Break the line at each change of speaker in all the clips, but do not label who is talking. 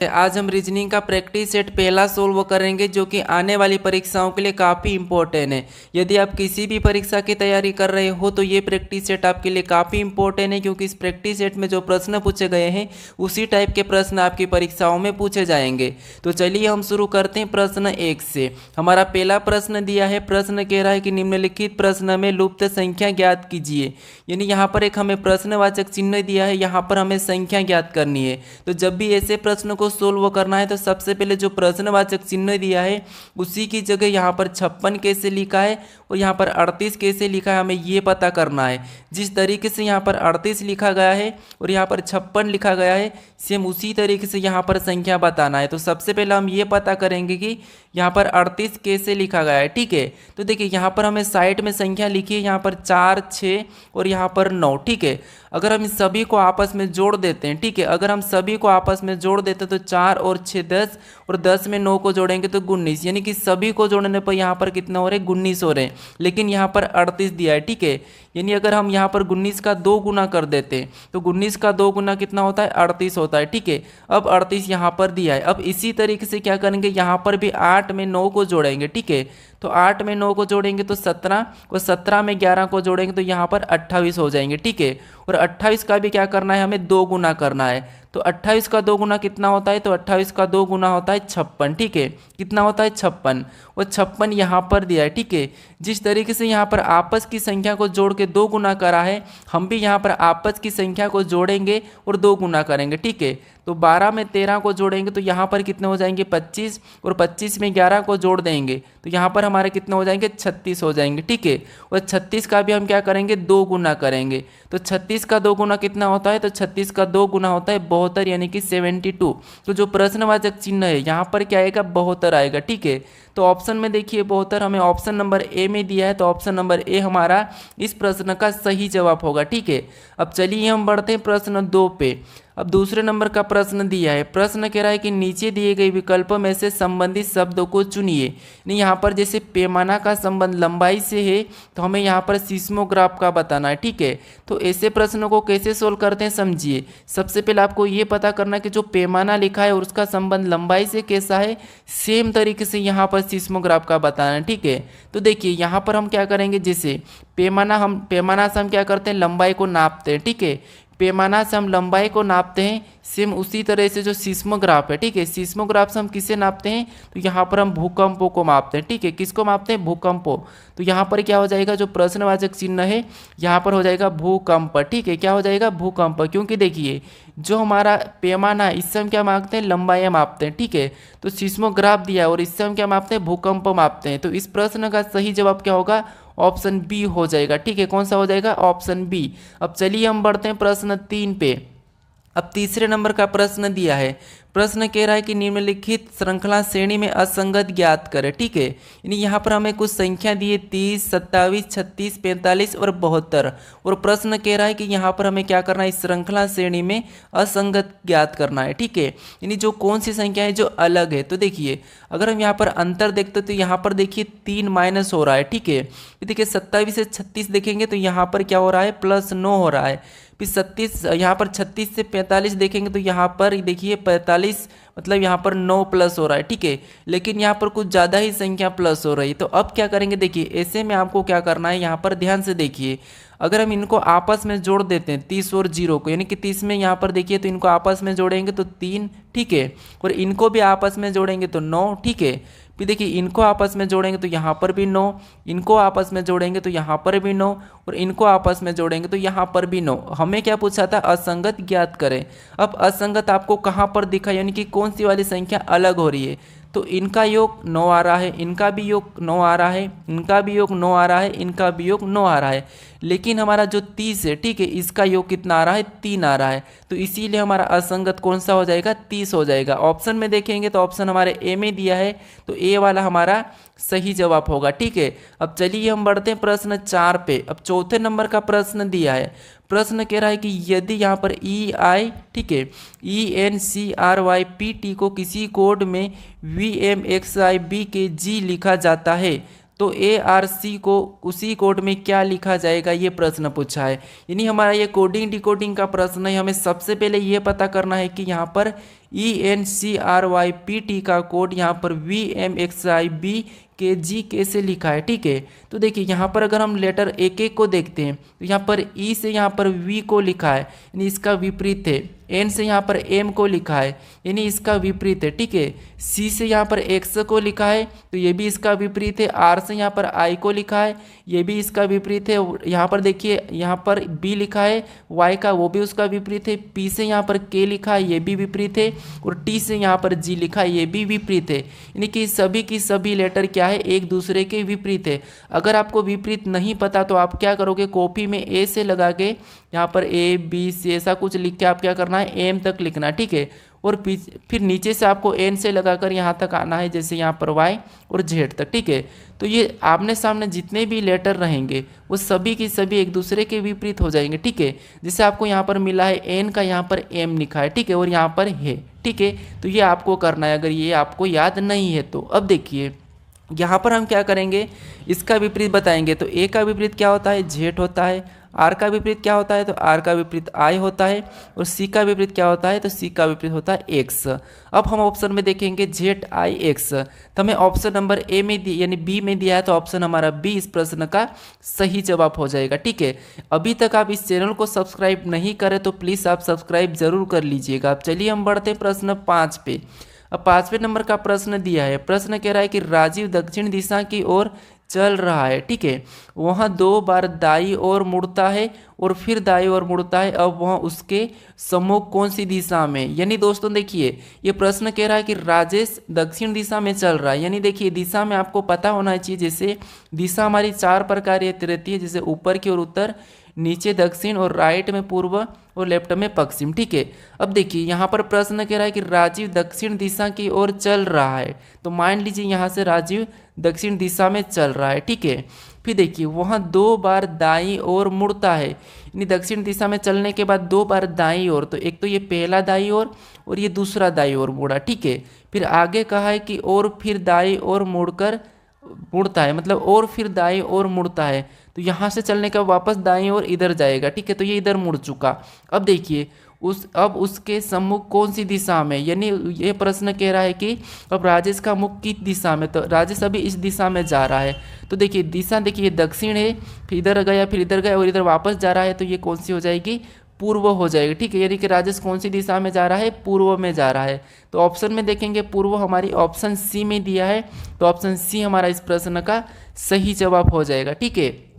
आज हम रीजनिंग का प्रैक्टिस सेट पहला सोल्व करेंगे जो कि आने वाली परीक्षाओं के लिए काफ़ी इंपॉर्टेंट है। यदि आप किसी भी परीक्षा की तैयारी कर रहे हो तो ये प्रैक्टिस सेट आपके लिए काफ़ी इंपॉर्टेंट है, क्योंकि इस प्रैक्टिस सेट में जो प्रश्न पूछे गए हैं उसी टाइप के प्रश्न आपकी परीक्षाओं में पूछे जाएंगे। तो चलिए हम शुरू करते हैं प्रश्न 1 से। हमारा पहला प्रश्न दिया है, प्रश्न कह रहा है कि निम्नलिखित प्रश्न में लुप्त संख्या ज्ञात कीजिए। यानी यहाँ पर एक हमें प्रश्नवाचक चिन्ह दिया है, यहाँ पर हमें संख्या ज्ञात करनी है। तो जब भी ऐसे प्रश्न को सोल्व करना है तो सबसे पहले जो प्रश्नवाचक चिन्ह दिया है उसी की जगह यहाँ पर 56 कैसे लिखा है और यहाँ पर 38 कैसे लिखा है, हमें ये पता करना है। जिस तरीके से यहाँ पर 38 लिखा गया है और यहाँ पर 56 लिखा गया है, सेम उसी तरीके से यहाँ पर संख्या बताना है। तो सबसे पहले हम ये पता करेंगे कि यहाँ पर 38 कैसे लिखा गया है। ठीक है, तो देखिए यहाँ पर हमें साइड में संख्या लिखी है, यहाँ पर 4, 6 और यहाँ पर 9। ठीक है, अगर हम इन सभी को आपस में जोड़ देते हैं, ठीक है, अगर हम सभी को आपस में जोड़ देते हैं तो 4 और 6 10 और 10 में 9 को जोड़ेंगे तो 19, यानी कि सभी को जोड़ने पर यहाँ पर कितना हो रहे हैं, 19 हो रहे हैं। लेकिन यहाँ पर 38 दिया है। ठीक है, यानी अगर हम यहाँ पर 19 का 2 गुना कर देते हैं तो 19 का 2 गुना कितना होता है, 38 होता है। ठीक है, अब 38 यहाँ पर दिया है। अब इसी तरीके से क्या करेंगे, यहाँ पर भी 8 में 9 को जोड़ेंगे। ठीक है, तो 8 में 9 को जोड़ेंगे तो 17 और 17 में 11 को जोड़ेंगे तो यहाँ पर 28 हो जाएंगे। ठीक है, और 28 का भी क्या करना है, हमें 2 गुना करना है। तो 28 का 2 गुना कितना होता है, तो 28 का 2 गुना होता है 56। ठीक है, कितना होता है, 56, और 56 यहाँ पर दिया है। ठीक है, जिस तरीके से यहाँ पर आपस की संख्या को जोड़ के 2 गुना करा है, हम भी यहाँ पर आपस की संख्या को जोड़ेंगे और 2 गुना करेंगे। ठीक है, तो 12 में 13 को जोड़ेंगे तो यहाँ पर कितने हो जाएंगे, 25, और 25 में 11 को जोड़ देंगे तो यहाँ पर हमारे कितने हो जाएंगे, 36 हो जाएंगे। ठीक है, और 36 का भी हम क्या करेंगे, 2 गुना करेंगे। तो 36 का 2 गुना कितना होता है, तो 36 का 2 गुना होता है 72, यानी कि 72। तो जो प्रश्नवाचक चिन्ह है यहाँ पर क्या आएगा, 72 आएगा। ठीक है, तो ऑप्शन में देखिए 72 हमें ऑप्शन नंबर ए में दिया है, तो ऑप्शन नंबर ए हमारा इस प्रश्न का सही जवाब होगा। ठीक है, अब चलिए हम बढ़ते हैं प्रश्न 2 पे। अब दूसरे नंबर का प्रश्न दिया है, प्रश्न कह रहा है कि नीचे दिए गए विकल्पों में से संबंधित शब्दों को चुनिए। नहीं, यहाँ पर जैसे पैमाना का संबंध लंबाई से है तो हमें यहाँ पर सिस्मोग्राफ का बताना है। ठीक है, तो ऐसे प्रश्नों को कैसे सोल्व करते हैं समझिए। सबसे पहले आपको ये पता करना है कि जो पैमाना लिखा है और उसका संबंध लंबाई से कैसा है, सेम तरीके से यहाँ पर सिस्मोग्राफ का बताना है। ठीक है, तो देखिए यहाँ पर हम क्या करेंगे, जैसे पैमाना से हम क्या करते हैं, लंबाई को नापते हैं। ठीक है, पैमाना से हम लंबाई को नापते हैं, सेम उसी तरह से जो सिस्मोग्राफ है, ठीक है, सिस्मोग्राफ से हम किसे नापते हैं, तो यहाँ पर हम भूकंपों को मापते हैं। ठीक है, किसको मापते हैं, भूकंपों। तो यहाँ पर क्या हो जाएगा, जो प्रश्नवाचक चिन्ह है यहाँ पर हो जाएगा भूकंप। ठीक है, क्या हो जाएगा, भूकंप, क्योंकि देखिए जो हमारा पैमाना है इससे हम क्या मापते हैं, लंबाइयाँ मापते हैं। ठीक है, तो सिस्मोग्राफ दिया है और इससे हम क्या मापते हैं, भूकंप मापते हैं। तो इस प्रश्न का सही जवाब क्या होगा, ऑप्शन बी हो जाएगा। ठीक है, कौन सा हो जाएगा, ऑप्शन बी। अब चलिए हम बढ़ते हैं प्रश्न 3 पे। अब तीसरे नंबर का प्रश्न दिया है, प्रश्न कह रहा है कि निम्नलिखित श्रृंखला श्रेणी में असंगत ज्ञात करें। ठीक है, यानी यहाँ पर हमें कुछ संख्या दी है 30, 27, 36, 45 और 72, और प्रश्न कह रहा है कि यहाँ पर हमें क्या करना है, इस श्रृंखला श्रेणी में असंगत ज्ञात करना है। ठीक है, यानी जो कौन सी संख्या है जो अलग है। तो देखिए अगर हम यहाँ पर अंतर देखते तो यहाँ पर देखिए 3 माइनस हो रहा है। ठीक है, देखिए 27 से 36 देखेंगे तो यहाँ पर क्या हो रहा है, +9 हो रहा है। फिर 36, यहाँ पर 36 से 45 देखेंगे तो यहाँ पर देखिए 45, मतलब यहाँ पर 9 प्लस हो रहा है। ठीक है, लेकिन यहाँ पर कुछ ज़्यादा ही संख्या प्लस हो रही है। तो अब क्या करेंगे, देखिए ऐसे में आपको क्या करना है, यहाँ पर ध्यान से देखिए, अगर हम इनको आपस में जोड़ देते हैं 30 और 0 को, यानी कि 30 में यहाँ पर देखिए तो इनको आपस में जोड़ेंगे तो 3। ठीक है, और इनको भी आपस में जोड़ेंगे तो 9। ठीक है, फिर देखिए इनको आपस में जोड़ेंगे तो यहाँ पर भी 9, इनको आपस में जोड़ेंगे तो यहाँ पर भी 9, और इनको आपस में जोड़ेंगे तो यहाँ पर भी 9। हमें क्या पूछा था, असंगत ज्ञात करें। अब असंगत आपको कहाँ पर दिखा, यानी कि कौन सी वाली संख्या अलग हो रही है। तो इनका योग 9 आ रहा है, इनका भी योग 9 आ रहा है, इनका भी योग 9 आ रहा है, इनका भी योग 9 आ रहा है, लेकिन हमारा जो 30 है, ठीक है, इसका योग कितना आ रहा है, 3 आ रहा है। तो इसीलिए हमारा असंगत कौन सा हो जाएगा, 30 हो जाएगा। ऑप्शन में देखेंगे तो ऑप्शन हमारे ए में दिया है, तो ए वाला हमारा सही जवाब होगा। ठीक है, अब चलिए हम बढ़ते हैं प्रश्न 4 पे। अब चौथे नंबर का प्रश्न दिया है, प्रश्न कह रहा है कि यदि यहाँ पर EI, ठीक है, ENCRYPT को किसी कोड में VMXIB के G लिखा जाता है तो ARC को उसी कोड में क्या लिखा जाएगा, ये प्रश्न पूछा है। यानी हमारा ये कोडिंग डिकोडिंग का प्रश्न है। हमें सबसे पहले ये पता करना है कि यहाँ पर ENCRYPT का कोड यहाँ पर VMXIBKG कैसे लिखा है। ठीक है, तो देखिए यहाँ पर अगर हम लेटर एक एक को देखते हैं तो यहाँ पर E से यहाँ पर V को लिखा है, यानी इसका विपरीत है। N से यहाँ पर M को लिखा है, यानी इसका विपरीत है। ठीक है, C से यहाँ पर X को लिखा है तो ये भी इसका विपरीत है। R से यहाँ पर I को लिखा है, ये भी इसका विपरीत है। यहाँ पर देखिए यहाँ पर B लिखा है Y का, वो भी उसका विपरीत है। P से यहाँ पर K लिखा है, ये भी विपरीत है। और T से यहाँ पर G लिखा है, ये भी विपरीत है। यानी कि सभी की सभी लेटर क्या है, एक दूसरे के विपरीत है। अगर आपको विपरीत नहीं पता तो आप क्या करोगे, कॉपी में A से लगा के यहाँ पर ABC ऐसा कुछ लिख के आप क्या करना है, M तक लिखना है। ठीक है, और फिर नीचे से आपको N से लगाकर यहाँ तक आना है, जैसे यहाँ पर Y और Z तक। ठीक है, तो ये आमने सामने जितने भी लेटर रहेंगे वो सभी की सभी एक दूसरे के विपरीत हो जाएंगे। ठीक है, जैसे आपको यहाँ पर मिला है N का यहाँ पर M लिखा है। ठीक है, और यहाँ पर है। ठीक है, तो ये आपको करना है अगर ये आपको याद नहीं है तो। अब देखिए यहाँ पर हम क्या करेंगे, इसका विपरीत बताएंगे। तो A का विपरीत क्या होता है, Z होता है। R का विपरीत क्या होता है, तो R का विपरीत I होता है। और C का विपरीत क्या होता है, तो C का विपरीत होता है X। अब हम ऑप्शन में देखेंगे ZIX, तो हमें ऑप्शन नंबर A में यानी B में दिया है, तो ऑप्शन हमारा B इस प्रश्न का सही जवाब हो जाएगा। ठीक है, अभी तक आप इस चैनल को सब्सक्राइब नहीं करें तो प्लीज़ आप सब्सक्राइब जरूर कर लीजिएगा। अब चलिए हम बढ़ते हैं प्रश्न 5 पे। अब 5वें नंबर का प्रश्न दिया है। प्रश्न कह रहा है कि राजीव दक्षिण दिशा की ओर चल रहा है। ठीक है, वहाँ 2 बार दाई ओर मुड़ता है और फिर दाई ओर मुड़ता है। अब वहाँ उसके सम्मुख कौन सी दिशा में। यानी दोस्तों देखिए ये प्रश्न कह रहा है कि राजेश दक्षिण दिशा में चल रहा है। यानी देखिए दिशा में आपको पता होना चाहिए, जैसे दिशा हमारी 4 प्रकार रहती है, जैसे ऊपर की ओर उत्तर, नीचे दक्षिण, और राइट में पूर्व, और लेफ्ट में पश्चिम। ठीक है, अब देखिए यहाँ पर प्रश्न कह रहा है कि राजीव दक्षिण दिशा की ओर चल रहा है। तो मान लीजिए यहाँ से राजीव दक्षिण दिशा में चल रहा है। ठीक है, फिर देखिए वहाँ 2 बार दाईं ओर मुड़ता है, यानी दक्षिण दिशा में चलने के बाद 2 बार दाईं ओर, तो एक तो ये पहला दाईं ओर और ये दूसरा दाईं ओर मुड़ा। ठीक है, फिर आगे कहा है कि और फिर दाईं ओर मुड़ता है, मतलब और फिर दाईं ओर मुड़ता है। तो यहाँ से चलने का वापस दाईं ओर इधर जाएगा। ठीक है, तो ये इधर मुड़ चुका। अब देखिए अब उसके सम्मुख कौन सी दिशा में, यानी ये प्रश्न कह रहा है कि अब राजेश का मुख किस दिशा में, तो राजेश अभी इस दिशा में जा रहा है। तो देखिए दिशा देखिए दक्षिण है, फिर इधर गया, फिर इधर गया और इधर वापस जा रहा है, तो ये कौन सी हो जाएगी, पूर्व हो जाएगी। ठीक है, यानी कि राजेश कौन सी दिशा में जा रहा है, पूर्व में जा रहा है। तो ऑप्शन में देखेंगे पूर्व हमारी ऑप्शन C में दिया है, तो ऑप्शन C हमारा इस प्रश्न का सही जवाब हो जाएगा। ठीक है,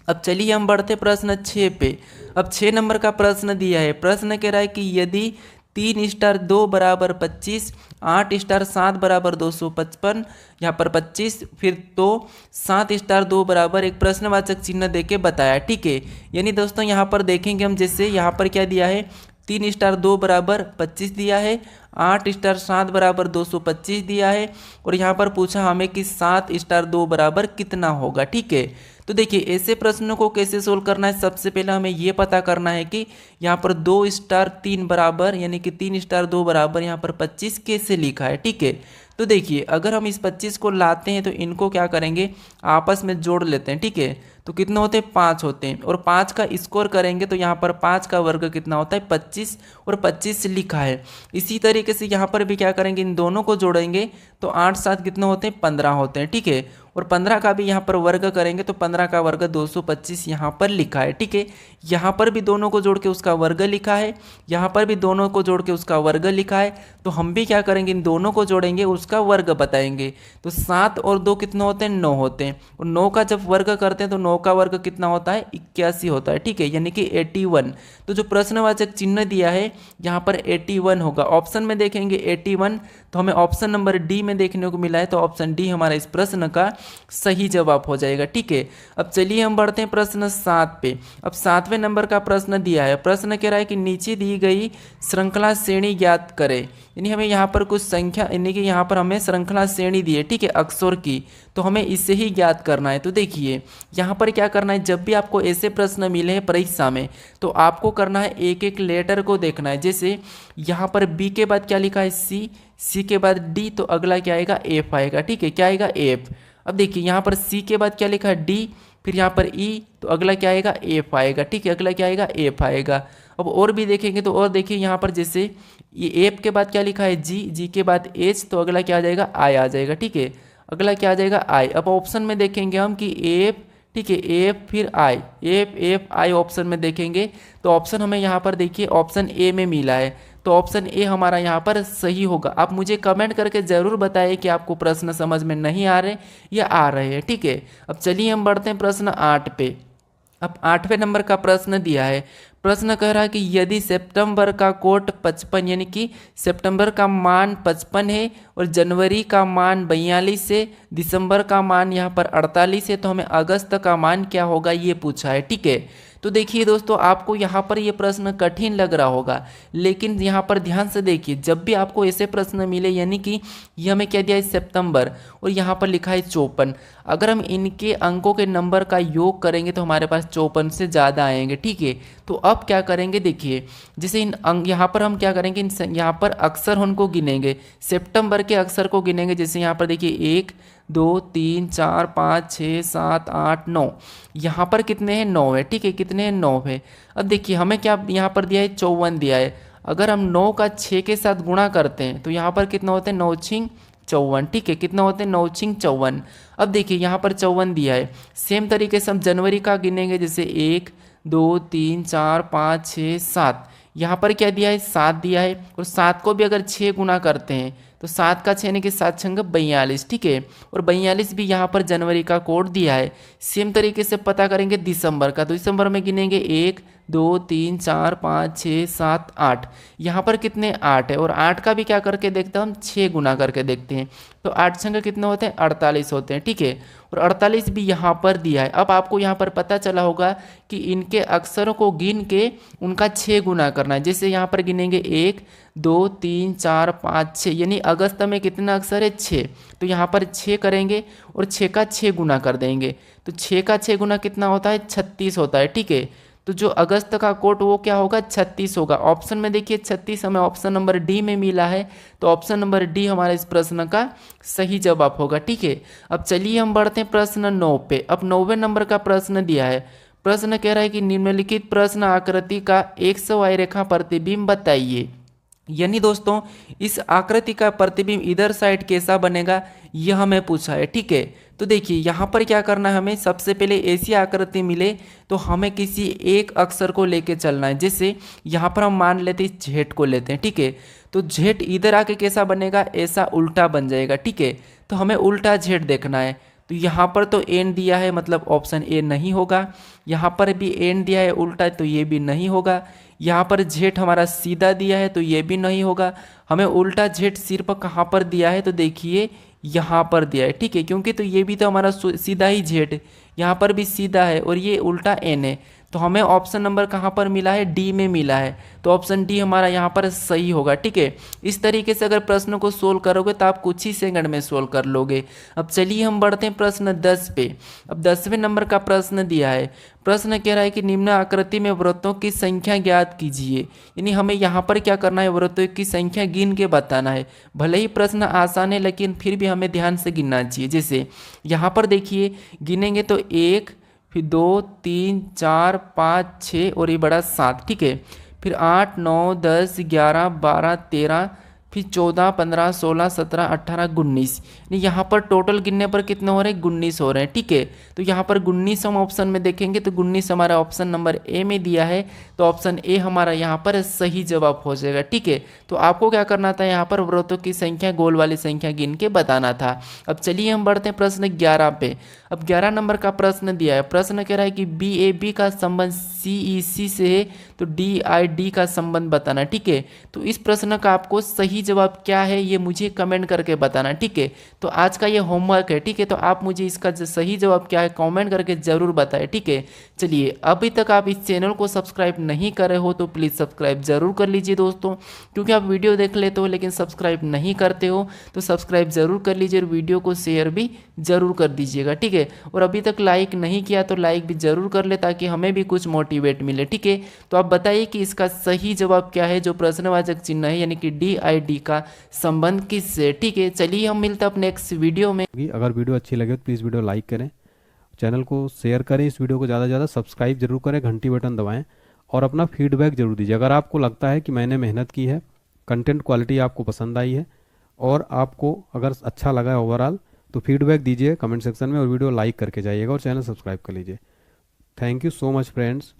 अब चलिए हम बढ़ते प्रश्न 6 पे। अब 6 नंबर का प्रश्न दिया है। प्रश्न कह रहा है कि यदि 3 स्टार 2 बराबर 25, 8 स्टार 7 बराबर 255, यहाँ पर 25, फिर तो 7 स्टार 2 बराबर एक प्रश्नवाचक चिन्ह देके बताया। ठीक है, यानी दोस्तों यहाँ पर देखेंगे हम, जैसे यहाँ पर क्या दिया है, 3 स्टार 2 बराबर 25 दिया है, 8 स्टार 7 बराबर 225 दिया है, और यहाँ पर पूछा हमें कि 7 स्टार 2 बराबर कितना होगा। ठीक है, तो देखिए ऐसे प्रश्नों को कैसे सोल्व करना है, सबसे पहले हमें ये पता करना है कि यहाँ पर 2 स्टार 3 बराबर, यानी कि 3 स्टार 2 बराबर यहाँ पर 25 कैसे लिखा है। ठीक है, तो देखिए अगर हम इस 25 को लाते हैं तो इनको क्या करेंगे, आपस में जोड़ लेते हैं। ठीक है, तो कितने होते हैं, 5 होते हैं, और 5 का स्कोर करेंगे तो यहाँ पर 5 का वर्ग कितना होता है, 25, और 25 लिखा है। इसी तरीके से यहाँ पर भी क्या करेंगे, इन दोनों को जोड़ेंगे तो 8 7 कितने होते हैं, 15 होते हैं। ठीक है, और 15 का भी यहाँ पर वर्ग करेंगे तो 15 का वर्ग 225 यहाँ पर लिखा है। ठीक है, यहाँ पर भी दोनों को जोड़ के उसका वर्ग लिखा है, यहाँ पर भी दोनों को जोड़ के उसका वर्ग लिखा है। तो हम भी क्या करेंगे, इन दोनों को जोड़ेंगे, उसका वर्ग बताएंगे। तो 7 और 2 कितने होते हैं, 9 होते हैं, और 9 का जब वर्ग करते हैं तो 9 का वर्ग कितना होता है, 81 होता है। ठीक है, यानी कि 81। तो जो प्रश्नवाचक चिन्ह दिया है यहाँ पर 81 होगा। ऑप्शन में देखेंगे 81, तो हमें ऑप्शन नंबर डी में देखने को मिला है, तो ऑप्शन डी हमारा इस प्रश्न का सही जवाब हो जाएगा। ठीक है, अब चलिए हम बढ़ते हैं प्रश्न 7 पे। अब 7वें नंबर का प्रश्न दिया है। प्रश्न कह रहा है कि नीचे दी गई श्रृंखला श्रेणी ज्ञात करें, यानी हमें यहाँ पर कुछ संख्या, यानी कि यहाँ पर हमें श्रृंखला श्रेणी दी है। ठीक है, अक्षर की, तो हमें इसे ही ज्ञात करना है। तो देखिए यहाँ पर क्या करना है, जब भी आपको ऐसे प्रश्न मिले हैं परीक्षा में तो आपको करना है एक एक लेटर को देखना है। जैसे यहाँ पर बी के बाद क्या लिखा है, सी, सी के बाद डी, तो अगला क्या आएगा, एफ आएगा। ठीक है, क्या आएगा, एफ। अब देखिए यहाँ पर सी के बाद क्या लिखा है डी, फिर यहाँ पर ई, तो अगला क्या आएगा एफ आएगा। ठीक है, अगला क्या आएगा एफ आएगा। अब और भी देखेंगे तो और देखिए यहाँ पर जैसे ये एफ के बाद क्या लिखा है जी, जी के बाद एच, तो अगला क्या आ जाएगा आई आ जाएगा। ठीक है, अगला क्या आ जाएगा आई। अब ऑप्शन में देखेंगे हम कि एफ, ठीक है एफ फिर आई, एफ एफ आई ऑप्शन में देखेंगे तो ऑप्शन हमें यहाँ पर देखिए ऑप्शन ए में मिला है, तो ऑप्शन ए हमारा यहाँ पर सही होगा। आप मुझे कमेंट करके ज़रूर बताइए कि आपको प्रश्न समझ में नहीं आ रहे या आ रहे हैं। ठीक है, अब चलिए हम बढ़ते हैं प्रश्न 8 पे। अब 8वें नंबर का प्रश्न दिया है। प्रश्न कह रहा है कि यदि सितंबर का कोट 55 यानी कि सितंबर का मान 55 है और जनवरी का मान 42 है, दिसंबर का मान यहाँ पर 48 है, तो हमें अगस्त का मान क्या होगा ये पूछा है। ठीक है, तो देखिए दोस्तों आपको यहाँ पर ये प्रश्न कठिन लग रहा होगा, लेकिन यहाँ पर ध्यान से देखिए जब भी आपको ऐसे प्रश्न मिले यानी कि ये हमें क्या दिया है सितंबर और यहाँ पर लिखा है 54, अगर हम इनके अंकों के नंबर का योग करेंगे तो हमारे पास 54 से ज़्यादा आएंगे। ठीक है, तो अब क्या करेंगे देखिए, जैसे इन अंक यहाँ पर हम क्या करेंगे, यहाँ पर अक्षर उनको गिनेंगे, सितंबर के अक्षर को गिनेंगे। जैसे यहाँ पर देखिए 1 2 3 4 5 6 7 8 9, यहाँ पर कितने हैं 9 है। ठीक है, कितने हैं 9 है। अब देखिए हमें क्या यहाँ पर दिया है 54 दिया है, अगर हम 9 का 6 के साथ गुणा करते हैं तो यहाँ पर कितना होते हैं 9 छिंग 54। ठीक है, कितना होते हैं 9 छिंग 54। अब देखिए यहाँ पर 54 दिया है, सेम तरीके से हम जनवरी का गिनेंगे, जैसे 1 2 3 4 5 6 7, यहाँ पर क्या दिया है 7 दिया है, और 7 को भी अगर 6 गुना करते हैं तो 7 का 6 यानी कि 7 छंग 42। ठीक है, और 42 भी यहाँ पर जनवरी का कोड दिया है। सेम तरीके से पता करेंगे दिसंबर का, तो दिसंबर में गिनेंगे 1 2 3 4 5 6 7 8, यहाँ पर कितने 8 है, और 8 का भी क्या करके देखते हैं हम 6 गुना करके देखते हैं, तो 8 छंग कितने होते हैं 48 होते हैं। ठीक है, और 48 भी यहाँ पर दिया है। अब आपको यहाँ पर पता चला होगा कि इनके अक्षरों को गिन के उनका 6 गुना करना है। जैसे यहाँ पर गिनेंगे 1 2 3 4 5 6, यानी अगस्त में कितना अक्षर है 6, तो यहाँ पर 6 करेंगे और 6 का 6 गुना कर देंगे, तो 6 का 6 गुना कितना होता है 36 होता है। ठीक है, तो जो अगस्त का कोट वो क्या होगा 36 होगा। ऑप्शन में देखिए 36 हमें ऑप्शन नंबर डी में मिला है, तो ऑप्शन नंबर डी हमारे इस प्रश्न का सही जवाब होगा। ठीक है, अब चलिए हम बढ़ते हैं प्रश्न 9 पे। अब 9वें नंबर का प्रश्न दिया है। प्रश्न कह रहा है कि निम्नलिखित प्रश्न आकृति का 100 रेखा प्रतिबिंब बताइए। यानी दोस्तों इस आकृति का प्रतिबिंब इधर साइड कैसा बनेगा यह हमें पूछा है। ठीक है, तो देखिए यहाँ पर क्या करना है, हमें सबसे पहले ऐसी आकृति मिले तो हमें किसी एक अक्षर को लेके चलना है। जैसे यहाँ पर हम मान लेते हैं जेड को लेते हैं। ठीक है, तो जेड इधर आके कैसा बनेगा, ऐसा उल्टा बन जाएगा। ठीक है, तो हमें उल्टा जेड देखना है, तो यहाँ पर तो एन दिया है मतलब ऑप्शन ए नहीं होगा, यहाँ पर भी एन दिया है उल्टा तो ये भी नहीं होगा, यहाँ पर जेड हमारा सीधा दिया है तो ये भी नहीं होगा। हमें उल्टा जेड सिर्फ कहाँ पर दिया है, तो देखिए यहाँ पर दिया है। ठीक है, क्योंकि तो ये भी तो हमारा सीधा ही जेड, यहाँ पर भी सीधा है और ये उल्टा एन है, तो हमें ऑप्शन नंबर कहाँ पर मिला है डी में मिला है, तो ऑप्शन डी हमारा यहाँ पर सही होगा। ठीक है, इस तरीके से अगर प्रश्न को सोल्व करोगे तो आप कुछ ही सेकंड में सोल्व कर लोगे। अब चलिए हम बढ़ते हैं प्रश्न 10 पे। अब 10वें नंबर का प्रश्न दिया है। प्रश्न कह रहा है कि निम्न आकृति में वृत्तों की संख्या ज्ञात कीजिए, यानी हमें यहाँ पर क्या करना है वृत्तों की संख्या गिन के बताना है। भले ही प्रश्न आसान है लेकिन फिर भी हमें ध्यान से गिनना चाहिए। जैसे यहाँ पर देखिए गिनेंगे तो 1 फिर 2 3 4 5 6 और ये बड़ा 7। ठीक है, फिर 8 9 10 11 12 13 फिर 14 15 16 17 18 19, यहाँ पर टोटल गिनने पर कितने हो रहे हैं 19 हो रहे हैं। ठीक है, तो यहाँ पर 19 हम ऑप्शन में देखेंगे तो 19 हमारा ऑप्शन नंबर ए में दिया है, तो ऑप्शन ए हमारा यहाँ पर सही जवाब हो जाएगा। ठीक है, तो आपको क्या करना था यहाँ पर वृत्तों की संख्या गोल वाली संख्या गिन के बताना था। अब चलिए हम बढ़ते हैं प्रश्न 11 पे। अब 11 नंबर का प्रश्न दिया है। प्रश्न कह रहा है कि BAB का संबंध CEC से है तो DID का संबंध बताना। ठीक है, तो इस प्रश्न का आपको सही जवाब क्या है ये मुझे कमेंट करके बताना। ठीक है, तो आज का ये होमवर्क है। ठीक है, तो आप मुझे इसका सही जवाब क्या है कमेंट करके जरूर बताएं। ठीक है, चलिए अभी तक आप इस चैनल को सब्सक्राइब नहीं करे हो तो प्लीज़ सब्सक्राइब ज़रूर कर लीजिए दोस्तों, क्योंकि आप वीडियो देख लेते हो लेकिन सब्सक्राइब नहीं करते हो, तो सब्सक्राइब ज़रूर कर लीजिए और वीडियो को शेयर भी ज़रूर कर दीजिएगा, ठीक है। और अभी तक लाइक नहीं किया तो लाइक भी ज़रूर कर ले ताकि हमें भी कुछ मोटिवेट मिले, ठीक है। तो आप बताइए कि इसका सही जवाब क्या है, जो प्रश्नवाचक चिन्ह है यानी कि DID का संबंध किससे, ठीक है। चलिए हम मिलते हैं अपने नेक्स्ट वीडियो में।
अगर वीडियो अच्छी लगे तो प्लीज़ वीडियो लाइक करें, चैनल को शेयर करें, इस वीडियो को ज़्यादा से ज़्यादा सब्सक्राइब जरूर करें, घंटी बटन दबाएं और अपना फीडबैक जरूर दीजिए। अगर आपको लगता है कि मैंने मेहनत की है, कंटेंट क्वालिटी आपको पसंद आई है और आपको अगर अच्छा लगा है ओवरऑल, तो फीडबैक दीजिए कमेंट सेक्शन में और वीडियो लाइक करके जाइएगा और चैनल सब्सक्राइब कर लीजिए। Thank you so much friends.